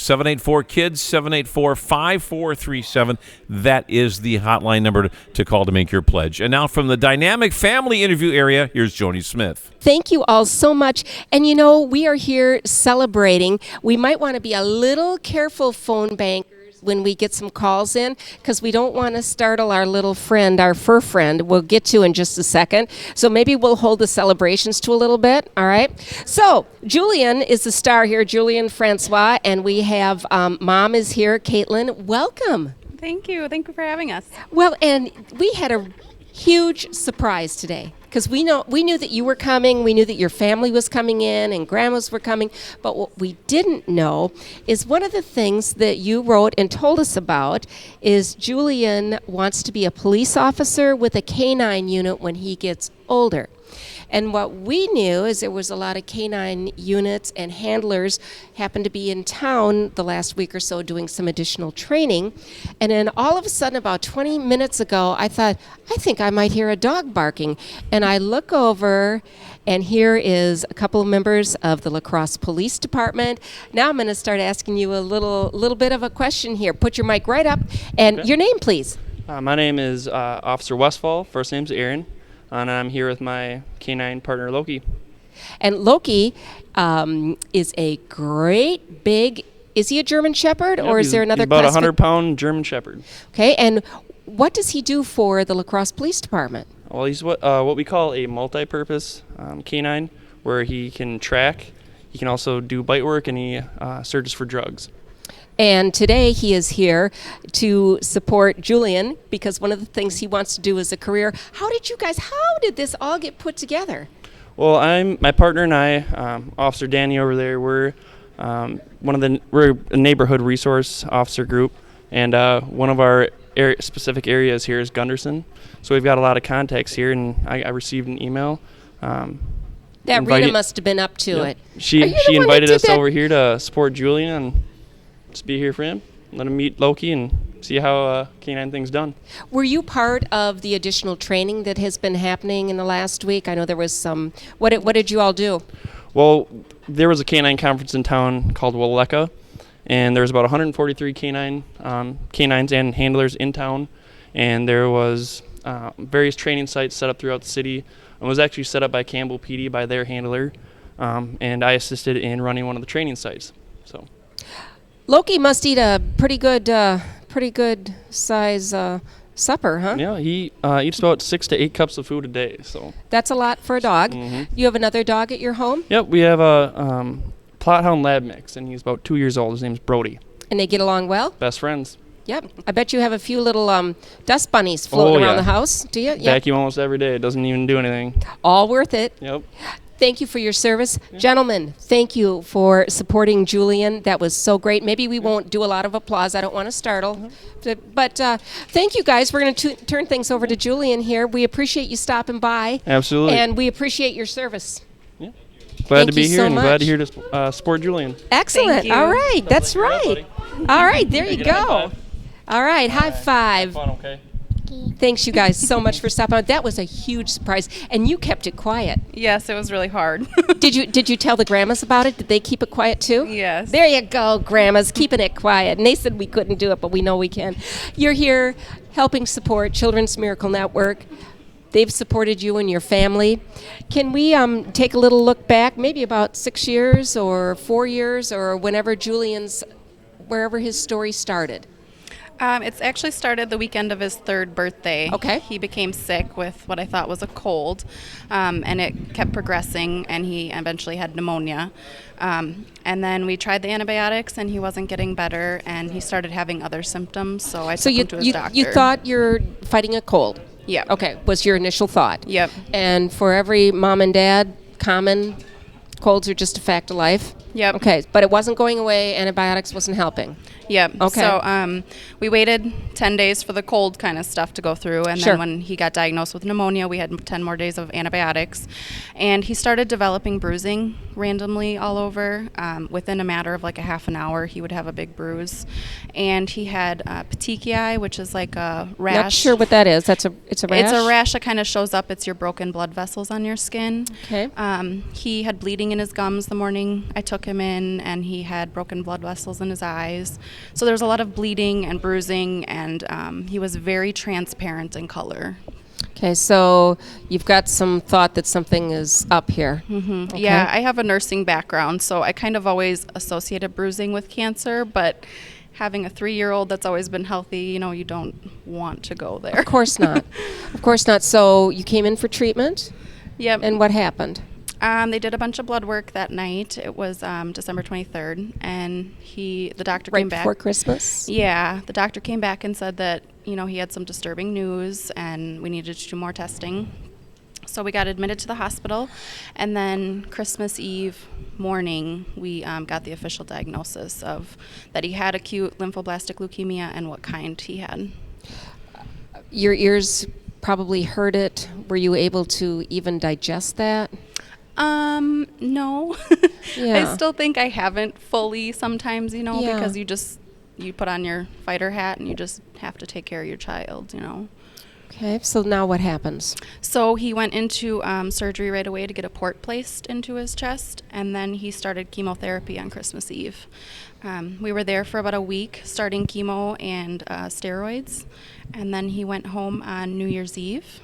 784-KIDS, 784-5437. That is the hotline number to call to make your pledge. And now from the Dynamic Family Interview area, here's Joni Smith. Thank you all so much. And you know, we are here celebrating. We might want to be a little careful, phone bankers, when we get some calls in, because we don't want to startle our little friend, our fur friend. We'll get to in just a second. So maybe we'll hold the celebrations to a little bit, all right? So Julian is the star here, Julian Franzwa, and we have Mom is here, Caitlin. Welcome. Thank you. Thank you for having us. Well, and we had a huge surprise today, because we knew that you were coming, we knew that your family was coming in and grandmas were coming, but what we didn't know is one of the things that you wrote and told us about is Julian wants to be a police officer with a canine unit when he gets older. And what we knew is there was a lot of canine units and handlers happened to be in town the last week or so doing some additional training. And then all of a sudden, about 20 minutes ago, I thought, I think I might hear a dog barking. And I look over, and here is a couple of members of the La Crosse Police Department. Now I'm going to start asking you a little bit of a question here. Put your mic right up. And Okay. Your name, please. My name is Officer Westfall. First name's Aaron. And I'm here with my canine partner, Loki. And Loki is a great big, is he a German Shepherd, or is there another He's about a class? 100-pound German Shepherd. Okay, and what does he do for the La Crosse Police Department? Well, he's what we call a multi-purpose canine, where he can track, he can also do bite work, and he searches for drugs. And today he is here to support Julian, because one of the things he wants to do is a career. How did this all get put together? Well, my partner and I, Officer Danny over there, we're we're a neighborhood resource officer group, and one of our specific areas here is Gunderson. So we've got a lot of contacts here, and I received an email. That Rita must have been up to it. She invited us over here to support Julian and just be here for him. Let him meet Loki and see how canine thing's done. Were you part of the additional training that has been happening in the last week? I know there was some. What did you all do? Well, there was a canine conference in town called Waleka, and there was about 143 canines and handlers in town, and there was various training sites set up throughout the city. It was actually set up by Campbell PD, by their handler, and I assisted in running one of the training sites. So. Loki must eat a pretty good size supper, huh? Yeah, he eats about 6 to 8 cups of food a day. So that's a lot for a dog. Mm-hmm. You have another dog at your home? Yep, we have a Plot Hound Lab mix, and he's about 2 years old. His name's Brody. And they get along well? Best friends. Yep. I bet you have a few little dust bunnies floating around the house. Do you? Yep. Vacuum almost every day. It doesn't even do anything. All worth it. Yep. Thank you for your service. Yeah. Gentlemen, thank you for supporting Julian. That was so great. Maybe we won't do a lot of applause. I don't want to startle. But thank you, guys. We're going to turn things over to Julian here. We appreciate you stopping by. Absolutely. And we appreciate your service. Yeah. Glad to be here, and glad to hear to support Julian. Excellent. All right. That's right. All right. There you go. All right. High five. Have fun, okay? Thanks, you guys, so much for stopping by. That was a huge surprise, and you kept it quiet. Yes, it was really hard. Did you tell the grandmas about it? Did they keep it quiet too? Yes. There you go, grandmas, keeping it quiet. And they said we couldn't do it, but we know we can. You're here helping support Children's Miracle Network. They've supported you and your family. Can we take a little look back, maybe about 6 years or 4 years, or wherever his story started? It's actually started the weekend of his 3rd birthday. Okay. He became sick with what I thought was a cold, and it kept progressing, and he eventually had pneumonia. And then we tried the antibiotics, and he wasn't getting better, and he started having other symptoms, so I took him to his doctor. You thought you're fighting a cold? Yeah. Okay, was your initial thought? Yep. And for every mom and dad, common colds are just a fact of life? Yep. Okay, but it wasn't going away, antibiotics wasn't helping? Yep. Okay. So we waited 10 days for the cold kind of stuff to go through, and then when he got diagnosed with pneumonia, we had 10 more days of antibiotics, and he started developing bruising randomly all over. Within a matter of like a half an hour, he would have a big bruise. And he had petechiae, which is like a rash. Not sure what that is. It's a rash? It's a rash that kind of shows up. It's your broken blood vessels on your skin. Okay. He had bleeding in his gums the morning I took him in, and he had broken blood vessels in his eyes. So there was a lot of bleeding and bruising, and he was very transparent in color. Okay, so you've got some thought that something is up here. Mm-hmm. Okay. Yeah, I have a nursing background, so I kind of always associated bruising with cancer, but having a 3-year-old that's always been healthy, you don't want to go there. Of course not. Of course not. So you came in for treatment? Yep. And what happened? They did a bunch of blood work that night. It was December 23rd, and the doctor came back. Right before Christmas? Yeah, the doctor came back and said that, he had some disturbing news and we needed to do more testing. So we got admitted to the hospital, and then Christmas Eve morning, we got the official diagnosis of that he had acute lymphoblastic leukemia and what kind he had. Your ears probably heard it. Were you able to even digest that? No. Yeah. I still think I haven't fully sometimes, Yeah. because you put on your fighter hat and you just have to take care of your child, Okay, so now what happens? So he went into surgery right away to get a port placed into his chest, and then he started chemotherapy on Christmas Eve. We were there for about a week, starting chemo and steroids, and then he went home on New Year's Eve.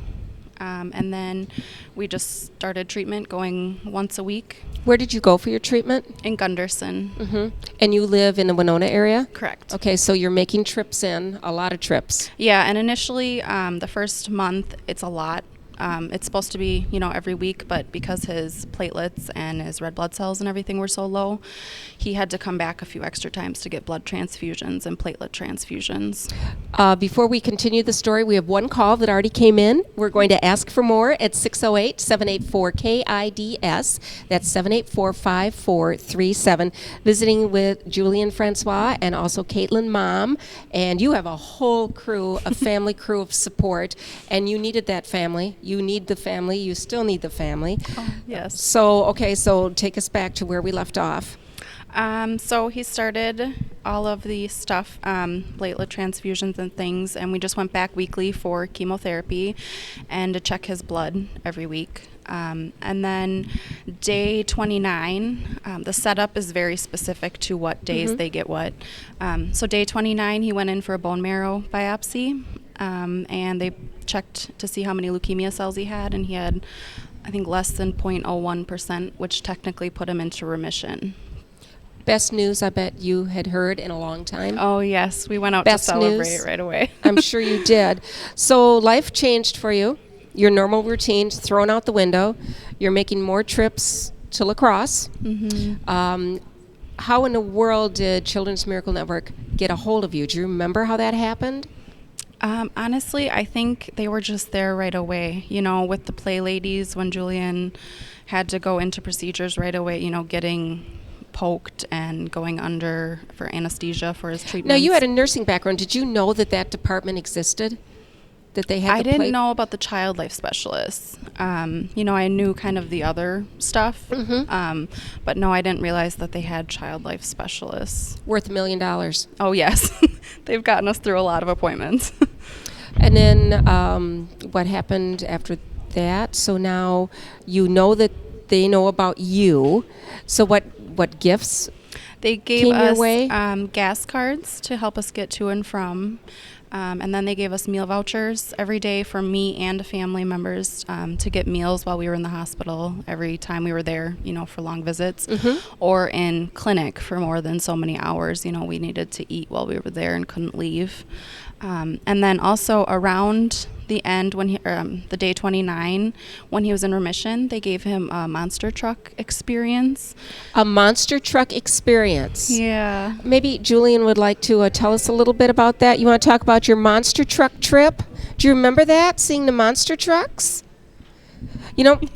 And then we just started treatment going once a week. Where did you go for your treatment? In Gunderson. Mm-hmm. And you live in the Winona area? Correct. Okay, so you're making trips in, a lot of trips. Yeah, and initially the first month, it's a lot. It's supposed to be, every week, but because his platelets and his red blood cells and everything were so low, he had to come back a few extra times to get blood transfusions and platelet transfusions. Before we continue the story, we have one call that already came in. We're going to ask for more at 608-784-KIDS. That's 784-5437. Visiting with Julian, Franzwa, and also Caitlin, Mom. And you have a whole crew, a family crew of support, and you needed that family. You need the family. You still need the family. Oh, yes. So take us back to where we left off. So he started all of the stuff, platelet transfusions and things, and we just went back weekly for chemotherapy and to check his blood every week. And then day 29, the setup is very specific to what days they get what. So day 29, he went in for a bone marrow biopsy, and they checked to see how many leukemia cells he had, and he had, I think, less than 0.01%, which technically put him into remission. Best news I bet you had heard in a long time. Oh, yes. We went out Best to celebrate news. right away. I'm sure you did. So life changed for you. Your normal routine's thrown out the window. You're making more trips to La Crosse. Mm-hmm. How in the world did Children's Miracle Network get a hold of you? Do you remember how that happened? Honestly, I think they were just there right away. With the play ladies, when Julian had to go into procedures right away, getting poked and going under for anesthesia for his treatment. Now, you had a nursing background. Did you know that department existed? That they had I didn't know about the child life specialists. I knew kind of the other stuff, but no, I didn't realize that they had child life specialists. Worth $1 million. Oh, yes. They've gotten us through a lot of appointments. And then what happened after that? So now you know that they know about you. So what gifts they gave came your us way? gas cards to help us get to and from. And then they gave us meal vouchers every day for me and family members to get meals while we were in the hospital every time we were there, for long visits, or in clinic for more than so many hours. We needed to eat while we were there and couldn't leave. And then also around the end, when the day 29, when he was in remission, they gave him a monster truck experience. A monster truck experience. Yeah. Maybe Julian would like to tell us a little bit about that. You want to talk about your monster truck trip? Do you remember that, seeing the monster trucks?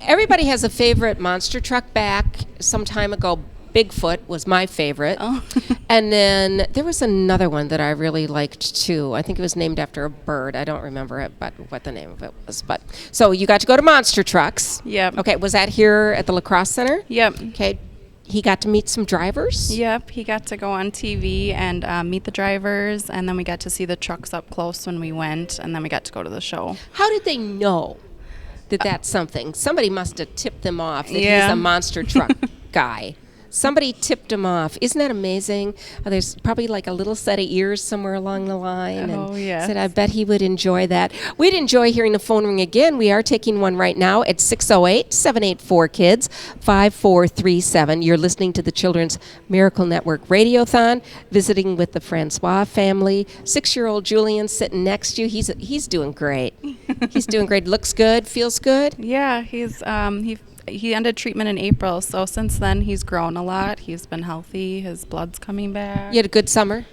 Everybody has a favorite monster truck. Back some time ago, Bigfoot was my favorite. Oh. And then there was another one that I really liked too. I think it was named after a bird. I don't remember it, but what the name of it was. So you got to go to monster trucks. Yep. Okay, was that here at the La Crosse Center? Yep. Okay. he got to meet some drivers? Yep, he got to go on TV and meet the drivers, and then we got to see the trucks up close when we went, and then we got to go to the show. How did they know that that's something? Somebody must have tipped them off that he's Yeah. a monster truck guy. Somebody tipped him off. Isn't that amazing? There's probably like a little set of ears somewhere along the line. Oh, and yes. said, I bet he would enjoy that. We'd enjoy hearing the phone ring again. We are taking one right now at 608-784-KIDS, 5437. You're listening to the Children's Miracle Network Radiothon, visiting with the Franzwa family. 6-year-old Julian sitting next to you. He's doing great. He's doing great. Looks good, feels good. Yeah, he ended treatment in April, so since then he's grown a lot. He's been healthy. His blood's coming back. You had a good summer?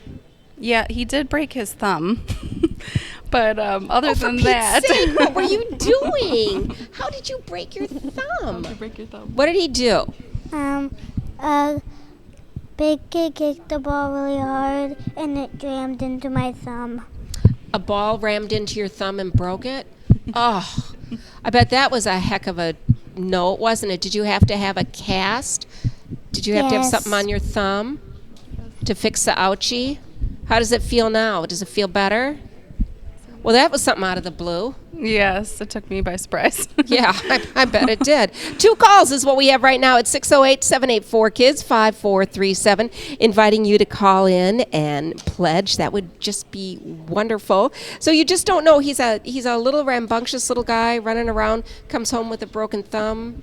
Yeah, he did break his thumb, but other For than Pete's that, sake, what were you doing? How did you break your thumb? break your thumb. What did he do? A big kid kicked the ball really hard and it jammed into my thumb. A ball rammed into your thumb and broke it? Oh, I bet that was a heck of a... No, it wasn't it. Did you have to have a cast? Did you have to have Yes. something on your thumb to fix the ouchie? How does it feel now? Does it feel better? Well, that was something out of the blue. Yes, it took me by surprise. Yeah, I bet it did. 2 calls is what we have right now at 608-784-KIDS, 5437, inviting you to call in and pledge. That would just be wonderful. So you just don't know. He's a little rambunctious little guy running around, comes home with a broken thumb.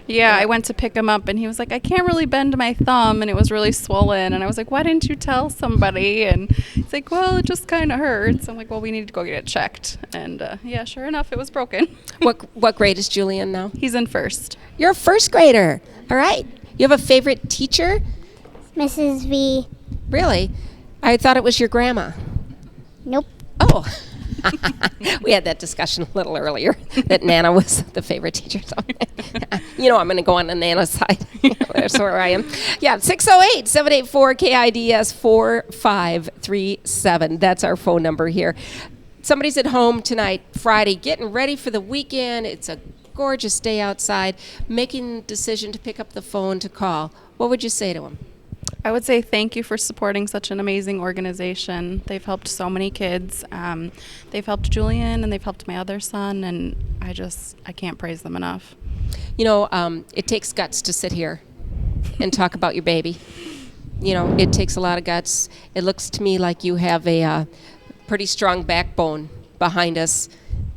Yeah, I went to pick him up, and he was like, I can't really bend my thumb, and it was really swollen. And I was like, why didn't you tell somebody? And he's like, well, it just kind of hurts. I'm like, well, we need to go get it checked. And yeah, sure enough, it was broken. What grade is Julian now? He's in first. You're a first grader. All right. You have a favorite teacher? Mrs. V. Really? I thought it was your grandma. Nope. Oh. We had that discussion a little earlier that Nana was the favorite teacher. So you know I'm going to go on the Nana side. That's where I am. Yeah, 608-784-KIDS 4537. That's our phone number here. Somebody's at home tonight, Friday, getting ready for the weekend. It's a gorgeous day outside, making the decision to pick up the phone to call. What would you say to them? I would say thank you for supporting such an amazing organization. They've helped so many kids. They've helped Julian, and they've helped my other son, and I can't praise them enough. You know, it takes guts to sit here and talk about your baby. You know, it takes a lot of guts. It looks to me like you have a pretty strong backbone behind us.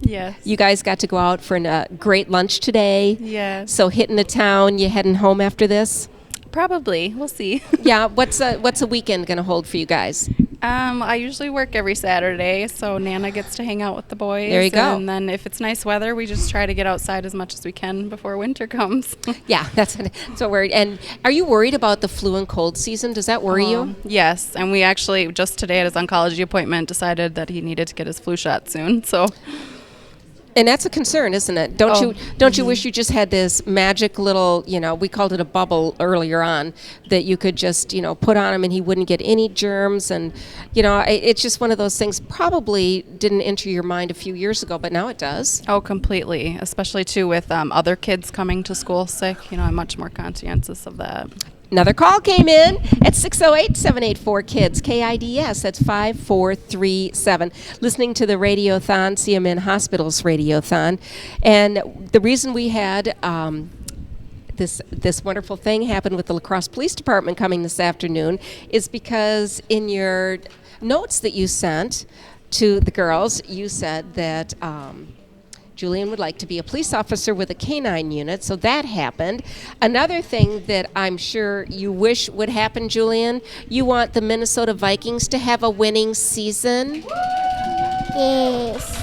Yes. You guys got to go out for a great lunch today. Yes. So hitting the town, you heading home after this? Probably. We'll see. Yeah, what's a weekend going to hold for you guys? I usually work every Saturday, so Nana gets to hang out with the boys. There you go. And then if it's nice weather, we just try to get outside as much as we can before winter comes. Yeah, that's what we're... And are you worried about the flu and cold season? Does that worry you? Yes, and we actually just today at his oncology appointment decided that he needed to get his flu shot soon. So And that's a concern, isn't it? Don't you wish you just had this magic little, we called it a bubble earlier on, that you could just, put on him and he wouldn't get any germs. And, it's just one of those things probably didn't enter your mind a few years ago, but now it does. Oh, completely. Especially, too, with other kids coming to school sick. I'm much more conscientious of that. Another call came in at 608-784-KIDS, KIDS. That's 5437. Listening to the Radiothon, CMN Hospital's Radiothon. And the reason we had this wonderful thing happen with the La Crosse Police Department coming this afternoon is because in your notes that you sent to the girls, you said that Julian would like to be a police officer with a canine unit, so that happened. Another thing that I'm sure you wish would happen, Julian, you want the Minnesota Vikings to have a winning season. Yes.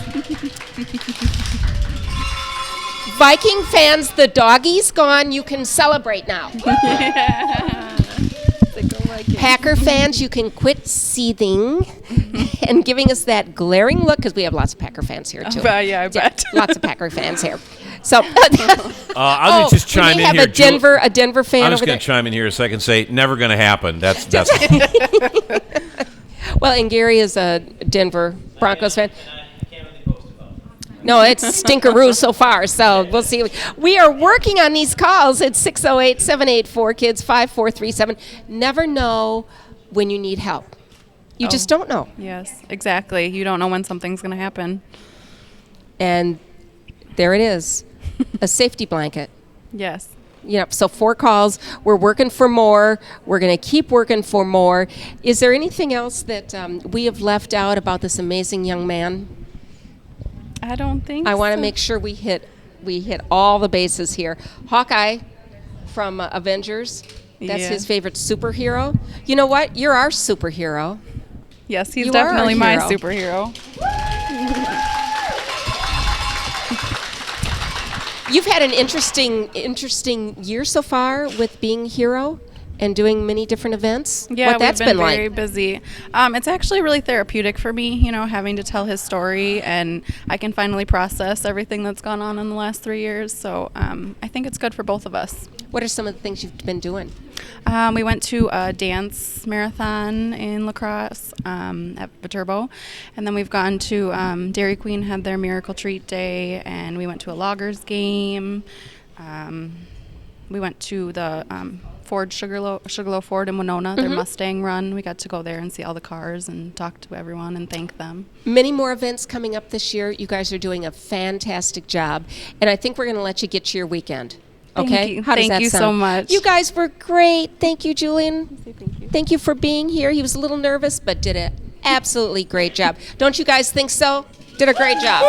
Viking fans, the doggy's gone. You can celebrate now. Packer fans, you can quit seething and giving us that glaring look, because we have lots of Packer fans here, too. Yeah, I bet. Lots of Packer fans here. So, I'll just chime we in have here. a Denver fan I'm just over going there. to chime in here a second and say, never going to happen. That's Well, and Gary is a Denver Broncos fan. No, it's stinkeroo so far, so we'll see. We are working on these calls at 608-784-KIDS 5437. Never know when you need help. You just don't know. Yes, exactly. You don't know when something's going to happen. And there it is, a safety blanket. Yes. Yep, so 4 calls. We're working for more. We're going to keep working for more. Is there anything else that we have left out about this amazing young man? I don't think I want to so. make sure we hit all the bases here. Hawkeye from Avengers. That's Yeah. his favorite superhero. You know what? You're our superhero. Yes, he's You are our definitely my hero. superhero. You've had an interesting year so far with being hero and doing many different events. Yeah, what that's we've been like. very busy. It's actually really therapeutic for me, having to tell his story, and I can finally process everything that's gone on in the last 3 years. So I think it's good for both of us. What are some of the things you've been doing? We went to a dance marathon in La Crosse at Viterbo, and then we've gone to Dairy Queen had their Miracle Treat Day, and we went to a loggers game. We went to the Ford Sugarloaf Ford in Winona, their Mustang run. We got to go there and see all the cars and talk to everyone and thank them. Many more events coming up this year. You guys are doing a fantastic job, and I think we're going to let you get to your weekend. Okay? Thank you. How does Thank that you sound? so much. You guys were great. Thank you, Julian. Thank you for being here. He was a little nervous, but did an absolutely great job. Don't you guys think so? Did a great job.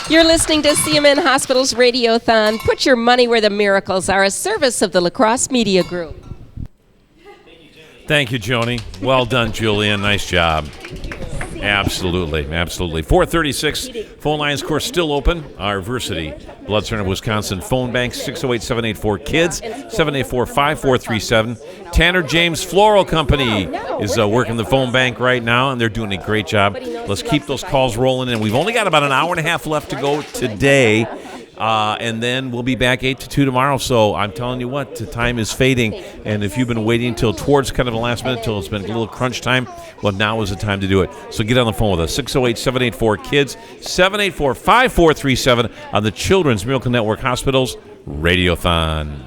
You're listening to CMN Hospital's Radiothon. Put your money where the miracles are, a service of the La Crosse Media Group. Thank you, Joni. Well done, Julian. Nice job. Absolutely. 436. Phone lines, of course, still open. Our Versity Blood Center of Wisconsin phone bank, 608-784-KIDS, 784-5437. Tanner James Floral Company is working the phone bank right now, and they're doing a great job. Let's keep those calls rolling, and we've only got about an hour and a half left to go today. And then we'll be back 8 to 2 tomorrow. So I'm telling you what, the time is fading. And if you've been waiting till towards kind of the last minute, till it's been a little crunch time, well, now is the time to do it. So get on the phone with us, 608-784-KIDS, 784-5437 on the Children's Miracle Network Hospitals Radiothon.